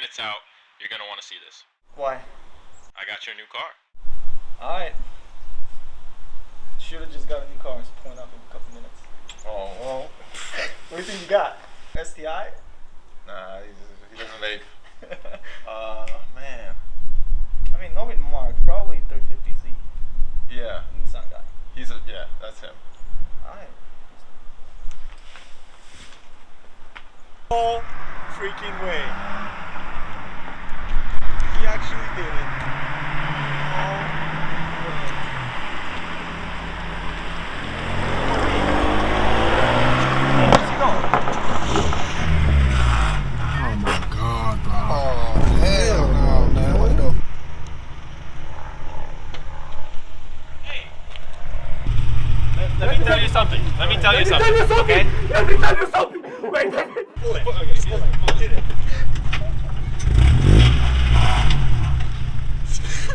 minutes out, you're gonna want to see this. Why? I got your new car. Alright. Should've just got a new car. It's pulling up in a couple minutes. Oh, well. What do you think you got? STI? Nah, he doesn't vape. Man. I mean, no Mark. Probably 350Z. Yeah. Nissan guy. Yeah, that's him. Alright. No freaking way. He actually did it. No way. Where's he going? Oh my God, bro. Oh, hell no, man. What the? Let me tell you something. Let me tell you something. Okay? Let me tell you something. Wait.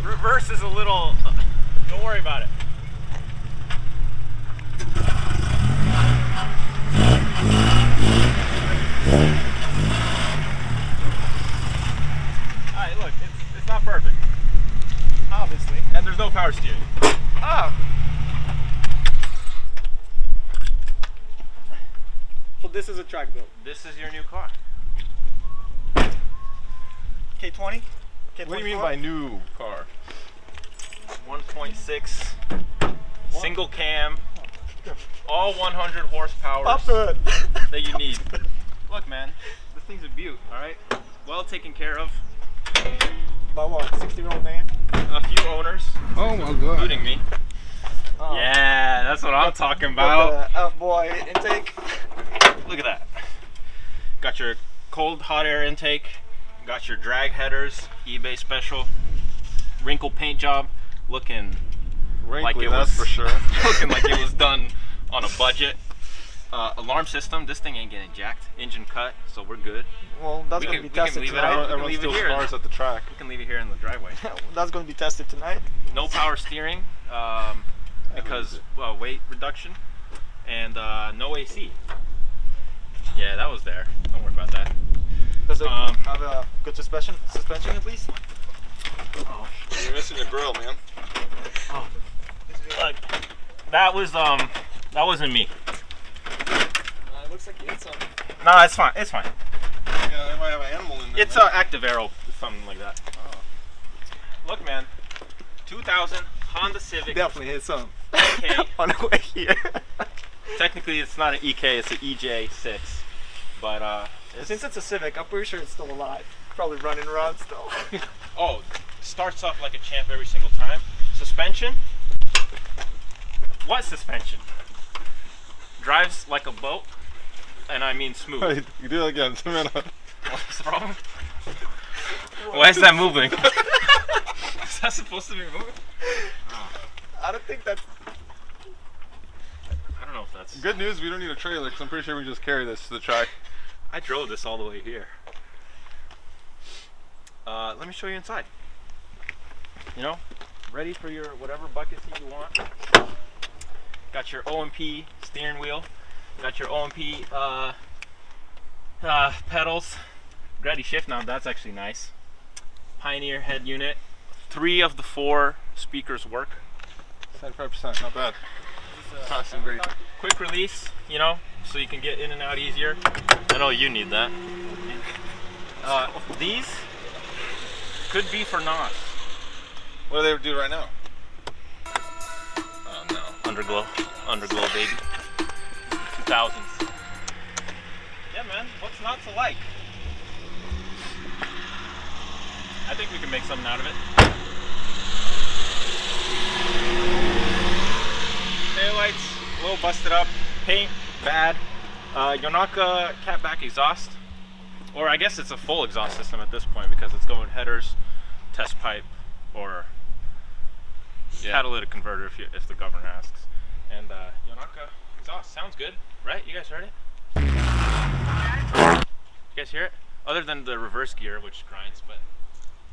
Reverse is a little. Don't worry about it. Alright, look, it's not perfect. Obviously. And there's no power steering. Ah. So this is a track build. This is your new car. K20? K24? What do you mean by new car? 1.6 single cam, all 100 horsepower Stop it! that you need. Look, man, this thing's a beaut, alright? Well taken care of. By what? 60-year-old man? A few owners, Oh my God. including me. Oh. Yeah, that's what I'm talking about. Got the F-boy intake. Look at that. Got your cold hot air intake, got your drag headers, eBay special, wrinkle paint job, looking Wrinkly, like it that's was for sure. looking like it was done on a budget. Alarm system, this thing ain't getting jacked. Engine cut, so we're good. Well, that's We going can- to be we can tested leave it tonight. out. Everyone leave it steals here. cars at the track. We can leave it here in the driveway. That's going to be tested tonight. No power steering because weight reduction, and no AC. Yeah, that was there. Don't worry about that. Does it have a good suspension at least? Oh, You're missing your grill, man. look, that wasn't me. It looks like you hit something. No, it's fine. It's fine. Yeah, they might have an animal in there. It's man. active aero, something like that. Oh. Look, man, 2000 Honda Civic. Definitely hit something. Okay. On the way here. Technically, it's not an EK, it's an EJ6. But Since it's a Civic, I'm pretty sure it's still alive. Probably running around still. oh, starts off like a champ every single time. Suspension? What suspension? Drives like a boat, and I mean smooth. Wait, you do it again. What's the problem? Why is that moving? Is that supposed to be moving? I don't think that's... I don't know if that's... Good news, we don't need a trailer because I'm pretty sure we just carry this to the track. I drove this all the way here. Let me show you inside. You know, ready for your whatever bucket seat you want. Got your OMP steering wheel. Got your OMP pedals. Ready shift knob, that's actually nice. Pioneer head unit. 3 of the 4 speakers work. 75%, not bad. Constant great. Quick release, you know, so you can get in and out easier. I know you need that. These could be for NOS. What do they do right now? Oh no. Underglow baby. 2000s. Yeah man, what's not to like? I think we can make something out of it. Taillights, a little busted up. Paint, bad. Yonaka catback exhaust. Or I guess it's a full exhaust system at this point because it's going headers, test pipe, or catalytic converter if the governor asks. And Yonaka exhaust sounds good, right? You guys heard it? You guys hear it? Other than the reverse gear, which grinds, but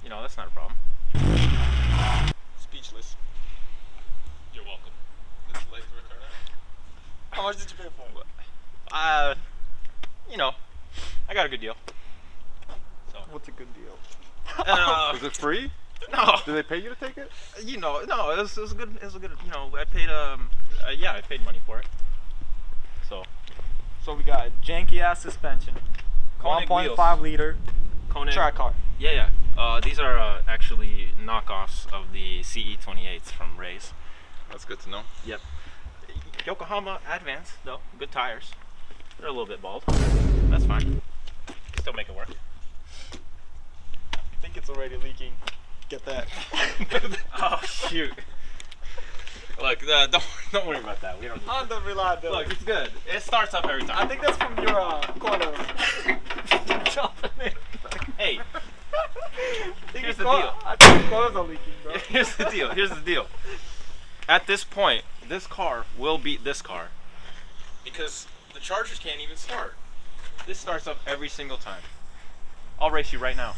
you know that's not a problem. Speechless. You're welcome. This late return. How much did you pay for it? You know, I got a good deal. So What's a good deal? Is it free? No, Did they pay you to take it? you know, no, it was a good, you know, I paid, yeah, I paid money for it. So, So we got janky ass suspension, Koenig 1.5 liter Koenig, track car. yeah. These are actually knockoffs of the CE28s from Ray's. That's good to know. Yep. Yokohama Advance, though, good tires. They're a little bit bald. That's fine. Still make it work. I think it's already leaking. Get that. Oh shoot! Look, don't worry about that. We don't. Honda reliability. Look, it's good. It starts up every I time. think that's from your corner. Jumping in. Hey, here's the Your deal. I think your corners are leaking, bro. Here's the deal. Here's the deal. At this point, this car will beat this car because the Chargers can't even start. This starts up every single time. I'll race you right now.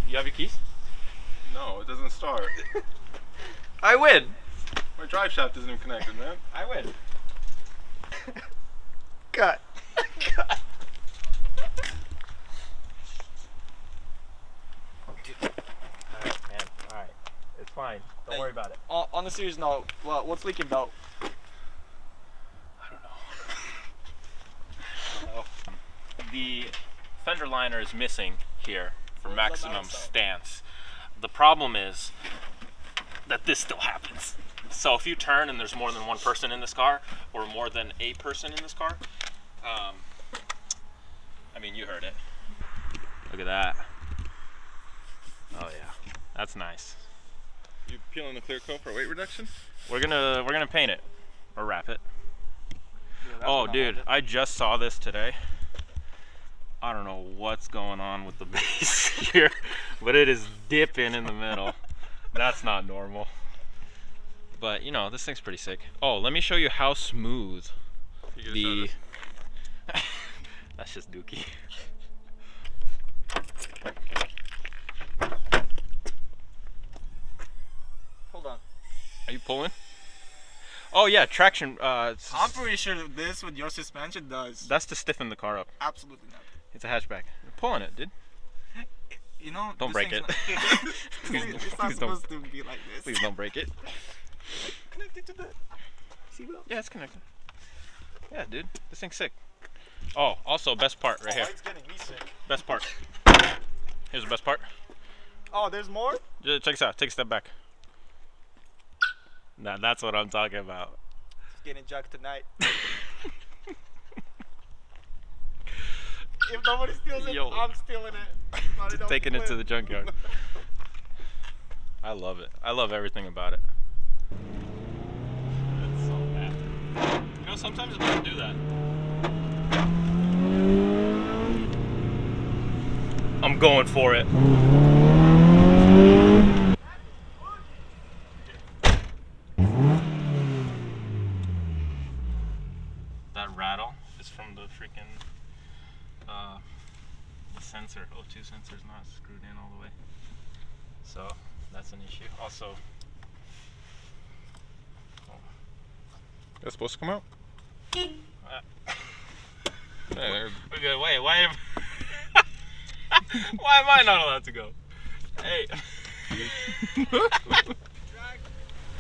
You have your keys? No, it doesn't start. I win. My drive shaft isn't even connected, man. I win. Cut. Alright, man. Alright. It's fine. Don't worry about it. On a serious note, what's leaking belt? I don't know. The fender liner is missing here for maximum stance. The problem is that this still happens. So if you turn and there's more than one person in this car, or more than a person in this car, I mean, you heard it. Look at that. Oh yeah, that's nice. You peeling the clear coat for weight reduction? We're gonna paint it or wrap it. Yeah, Oh dude, I just saw this today. I don't know what's going on with the base here, but it is dipping in the middle. That's not normal. But you know, this thing's pretty sick. Oh, let me show you how smooth the that's just dookie. Hold on. Are you pulling? Oh yeah, traction. I'm pretty sure that this with your suspension does That's to stiffen the car up. absolutely nothing. It's a hatchback. You're pulling it, dude. You know, Don't this break thing's it. not- Please it's not please don't. supposed to be like this. Please don't break it. Connected to the seatbelt. Yeah, it's connected. Yeah, dude, this thing's sick. Oh, also best part right here. It's getting me sick. Best part. Here's the best part. Oh, there's more? Check this out. Take a step back. Now that's what I'm talking about. It's getting jacked tonight. If nobody steals it, Yo. I'm stealing it. Sorry, don't Taking it to flip. the junkyard. I love it. I love everything about it. It's so bad. You know, sometimes it doesn't do that. I'm going for it. That rattle is from the freaking the sensor. O2 sensor's not screwed in all the way. So that's an issue. Also, That's supposed to come out? uh, Yeah, okay, wait, why am why am I not allowed to go? Hey. Drag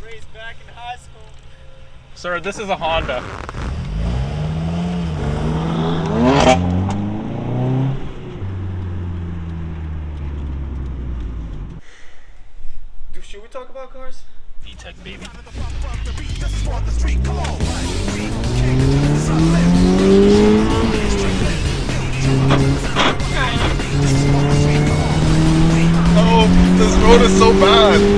race back in high school. Sir, this is a Honda. Should we talk about cars? V-Tech, baby. Oh, this road is so bad.